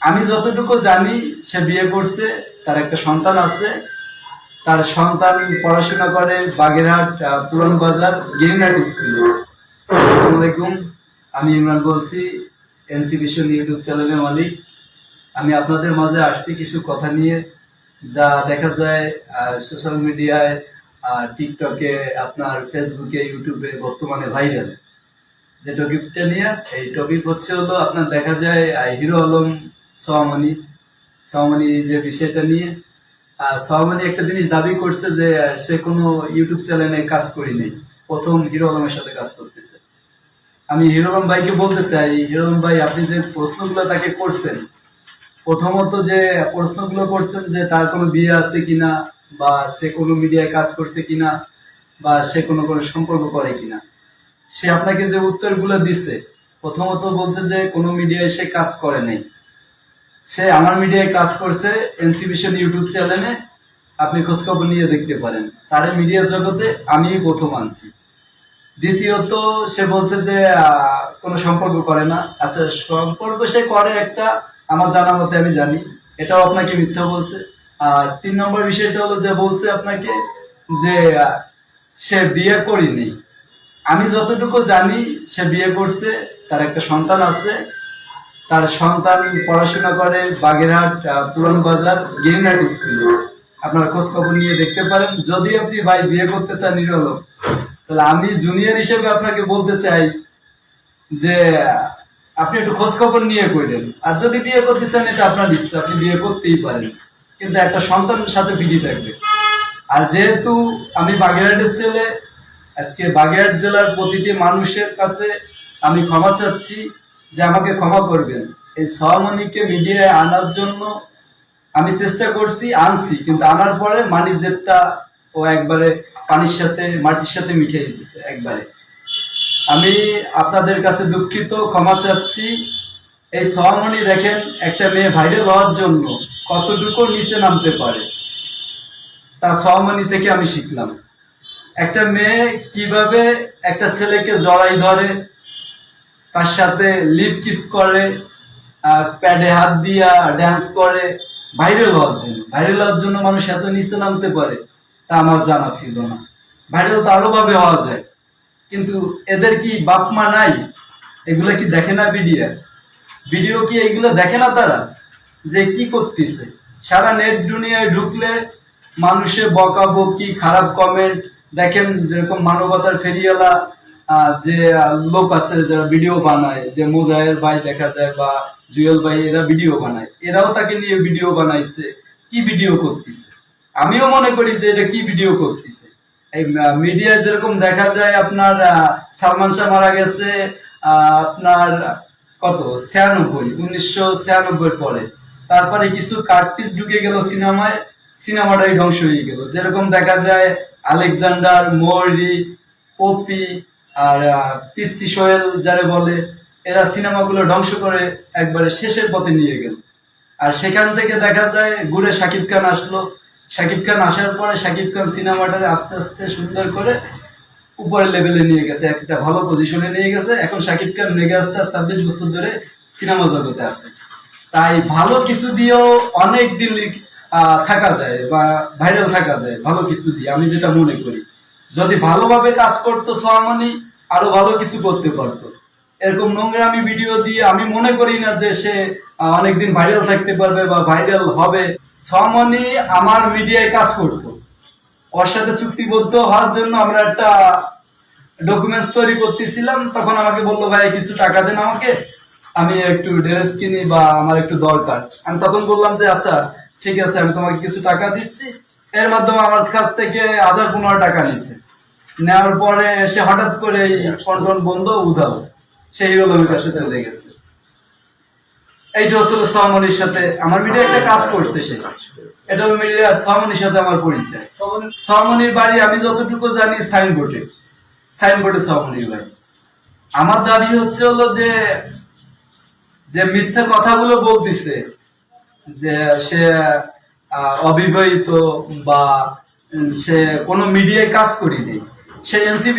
আমি যতটুকু জানি সে বিয়ে করছে, তার একটা সন্তান আছে। তার সন্তান পড়াশোনা করে বাগেরহাট পুরান বাজার গেরিনাট স্কুলে। আসসালামু আলাইকুম, আমি ইমরান বলছি, এনসি ভিশন ইউটিউব চ্যানেলের মালিক। আমি আপনাদের মাঝে আসছি কিছু কথা নিয়ে, যা দেখা যায় সোশ্যাল মিডিয়ায়, টিকটকে, আপনার ফেসবুকে, ইউটিউবে বর্তমানে ভাইরাল। যে টপিকটা নিয়ে, এই টপিক হচ্ছে হলো আপনার দেখা যায় হিরো আলম সোহামণি যে বিষয়টা নিয়ে। সোহামণি একটা জিনিস দাবি করছে যে সে কোনো ইউটিউব চ্যানেলে কাজ করিনি, প্রথম হিরো আলমের সাথে কাজ করতেছে। আমি হিরো আলম ভাইকে বলতে চাই, হিরো আলম ভাই, আপনি যে প্রশ্নগুলো তাকে করছেন, প্রথমত যে প্রশ্নগুলো করছেন যে তার কোনো বিয়ে আছে কিনা, বা সে কোনো মিডিয়ায় কাজ করছে কিনা, বা সে কোনো সম্পর্ক করে কিনা, সে আপনাকে যে উত্তরগুলো দিচ্ছে, প্রথমত বলছে যে কোনো মিডিয়ায় সে কাজ করে নাই। সে আমার মিডিয়ায় কাজ করছে, এনসি ভিশন ইউটিউব চ্যানেলে, আপনি খোঁজখবর নিয়ে দেখতে পারেন। তার মিডিয়া জগতে আমি প্রথম আনছি। দ্বিতীয়ত সে বলছে যে কোনো সম্পর্ক করে না। আচ্ছা, সম্পর্ক সে করে একটা, আমার জানা মতে আমি জানি, এটাও আপনাকে মিথ্যা বলছে। আর 3 নম্বর বিষয়টা হলো যে বলছে আপনাকে যে সে বিয়ে করেনি। আমি যতটুকু জানি সে বিয়ে করছে, তার একটা সন্তান আছে। তার সন্তান পড়াশোনা করে বাগেরহাট পুরান বাজার গেরিনাট স্কুলে। আপনারা খোঁজ খবর নিয়ে দেখতে পারেন। যদি আপনি ভাই বিয়ে করতে চান হিরো আলম, তাহলে আমি জুনিয়র হিসেবে আপনাকে বলতে চাই যে আপনি একটু খোঁজ খবর নিয়ে করলেন। আর যদি বিয়ে করতে চান, এটা আপনার ইচ্ছা, আপনি বিয়ে করতেই পারেন, কিন্তু একটা সন্তানের সাথে বিধি থাকবে। আর যেহেতু আমি বাগেরহাটের ছেলে, আজকে বাগেরহাট জেলার প্রতিটি মানুষের কাছে আমি ক্ষমা চাচ্ছি যে আমাকে ক্ষমা করবেন। এই সোহামণিকে মিডিয়ায় আনার জন্য আমি চেষ্টা করছি, আনছি, কিন্তু আনার পরে মানি জেটটা ও একবারে পানির সাথে মাটির সাথে মিশিয়ে দিতেছে একবারে। আমি আপনাদের কাছে দুঃখিত, ক্ষমা চাচ্ছি। এই সোহামণি দেখেন, একটা মেয়ে ভাইরাল হওয়ার জন্য কতটুকু নিচে নামতে পারে, তা সোহামণি থেকে আমি শিখলাম। একটা মেয়ে কিভাবে একটা ছেলেকে জড়াই ধরে, তার সাথে লিপ কিস করে, প্যাডে হাত দিয়া ড্যান্স করে, ভাইরাল হওয়ার জন্য মানুষ এত নিচে নামতে পারে, তা আমার জানা ছিল না। ভাইরাল তো আরো ভাবে হওয়া যায়, কিন্তু এদের কি বাপ মা নাই? এগুলা কি দেখে না? ভিডিও কি এগুলো দেখে না তারা যে কি করতেছে? সারা নেট দুনিয়ায় ঢুকলে মানুষের বকাবকি, খারাপ কমেন্ট দেখেন। যেরকম মানবতার ফেরিওয়ালা যে লোক আছে যারা ভিডিও বানায়, যে মোজাহের ভাই দেখা যায় বা জুয়েল ভাই, এরা ভিডিও বানায়, এরাও তাকে নিয়ে ভিডিও বানাইছে। কি ভিডিও করতেছে? আমিও মনে করি যে এটা কি ভিডিও করতেছে। এই মিডিয়া যেরকম দেখা যায়, আপনার সালমান শাহ মারা গেছে আপনার কত 1996 পরে, তারপরে কিছু কার্টিস ঢুকে গেল সিনেমায়, সিনেমাটাই ধ্বংস হয়ে গেল। যেরকম দেখা যায় আলেকজান্ডার, মৌরি, পপি আর পিসি সোহেল যারা বলে, এরা সিনেমাগুলো ধ্বংস করে একবারে শেষের পথে নিয়ে গেল। আর সেখান থেকে দেখা যায় ঘুরে শাকিব খান আসলো। শাকিব খান আসার পরে শাকিব খান সিনেমাটাকে আস্তে আস্তে সুন্দর করে উপরের লেভেলে নিয়ে গেছে, একটা ভালো পজিশনে নিয়ে গেছে। এখন শাকিব খান মেগাস্টার, 26 বছর ধরে সিনেমা জগতে আছে। তাই ভালো কিছু দিয়েও অনেক দিন থাকা যায় বা ভাইরাল থাকা যায়, ভালো কিছু দিয়ে। আমি যেটা মনে করি, যদি ভালোভাবে কাজ করতো সোহামণি, আরো ভালো কিছু করতে পারতো। এরকম নোংরামি ভিডিও দিয়ে আমি মনে করি না যে সে অনেকদিন ভাইরাল থাকতে পারবে বা ভাইরাল হবে। সোহামণি আমার মিডিয়ায় কাজ করতো, ওর সাথে চুক্তিবদ্ধ হওয়ার জন্য আমরা একটা ডকুমেন্টস তৈরি করতেছিলাম। তখন আমাকে বললো, ভাই কিছু টাকা দেন আমাকে, আমি একটু ড্রেস কিনি বা আমার একটু দরকার। আমি তখন বললাম যে আচ্ছা ঠিক আছে, আমি তোমাকে কিছু টাকা দিচ্ছি। এর মাধ্যমে আমার কাছ থেকে 1015 টাকা নিচ্ছে। নেওয়ার পরে সে হঠাৎ করে কন্ট্রোল বন্ধ, উধাও, সেই হিরো আলমের কাছে চলে গেছে। এইটা হচ্ছিল সোহামণির সাথে আমার মিডিয়া একটা কাজ করছে সে। এটা মিডিয়া সোহামণির সাথে আমার পরিচয়। সোহামণির বাড়ি আমি যতটুকু জানি সাইনবোর্ডে সোহামণির বাড়ি। আমার দাবি হচ্ছে হলো যে মিথ্যা কথাগুলো বলতেছে, যে সে অবিবাহিত বা সে কোনো মিডিয়ায় কাজ করেনি, সে এনসিপি